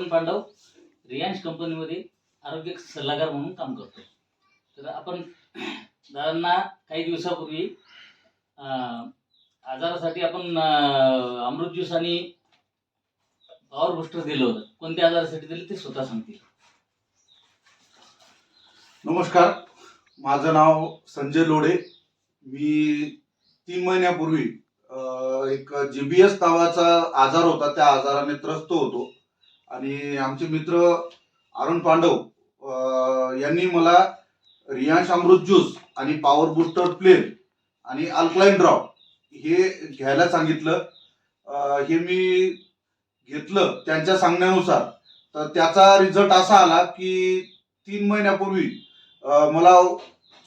अरुण पांडव रियांश कंपनीमध्ये आरोग्य सल्लागार म्हणून काम करतो. तर आपण दादांना काही दिवसापूर्वी आजारासाठी आपण अमृत ज्यूस आणि पॉवर बूस्टर दिलं होतं. कोणत्या आजारासाठी दिलं ते स्वतः सांगतील. नमस्कार, माझं नाव संजय लोढे. मी 3 महिन्यापूर्वी एक GBS नावाचा आजार होता, त्या आजाराने त्रस्त होतो आणि आमचे मित्र अरुण पांडव यांनी मला रियांश अमृत ज्यूस आणि पॉवर बूस्टर प्लेन आणि अल्कलाइन ड्रॉप हे घ्यायला सांगितलं. हे मी घेतलं त्यांच्या सांगण्यानुसार. तर त्याचा रिझल्ट असा आला की 3 महिन्यापूर्वी मला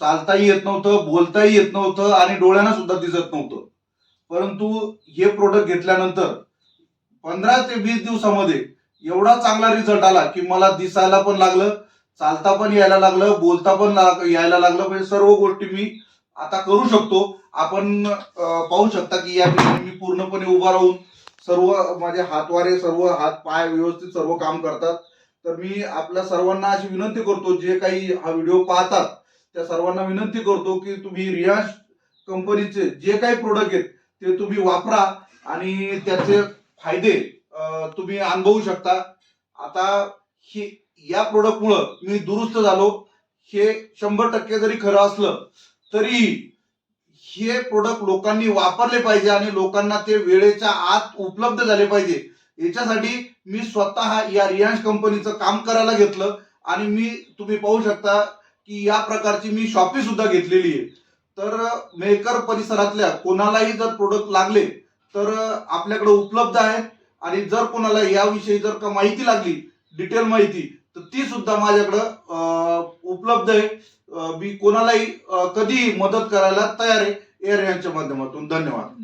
चालताही येत नव्हतं, बोलताही येत नव्हतं आणि डोळ्यांना सुद्धा दिसत नव्हतं. परंतु हे प्रोडक्ट घेतल्यानंतर 15 ते 20 दिवसामध्ये एवढा चांगला रिझल्ट आला की मला दिसायला पण लागलं, चालता पण यायला लागलं, बोलता पण यायला लागलं. म्हणजे सर्व गोष्टी मी आता करू शकतो. आपण पाहू शकता की या ठिकाणी मी पूर्णपणे उभा राहून सर्व माझे हातवारे, सर्व हात पाय व्यवस्थित सर्व काम करतात. तर मी आपल्या सर्वांना अशी विनंती करतो, जे काही हा व्हिडिओ पाहतात त्या सर्वांना विनंती करतो की तुम्ही रियांश कंपनीचे जे काही प्रोडक्ट आहेत ते तुम्ही वापरा आणि त्याचे फायदे तुम्ही अनुभवू शकता. आता ही या प्रोडक्टमुळं मी दुरुस्त झालो हे 100% जरी खरं असलं तरी हे प्रोडक्ट लोकांनी वापरले पाहिजे आणि लोकांना ते वेळेच्या आत उपलब्ध झाले पाहिजे. याच्यासाठी मी स्वतः या रियांश कंपनीचं काम करायला घेतलं आणि मी तुम्ही पाहू शकता की या प्रकारची मी शॉपी सुद्धा घेतलेली आहे. तर मेकर परिसरातल्या कोणालाही जर प्रोडक्ट लागले तर आपल्याकडे उपलब्ध आहेत आणि जर कोणाला याविषयी जर का माहिती लागली, डिटेल माहिती, तर ती सुद्धा माझ्याकडं उपलब्ध आहे. मी कोणालाही कधी मदत करायला तयार आहे या रियांशच्या माध्यमातून. धन्यवाद.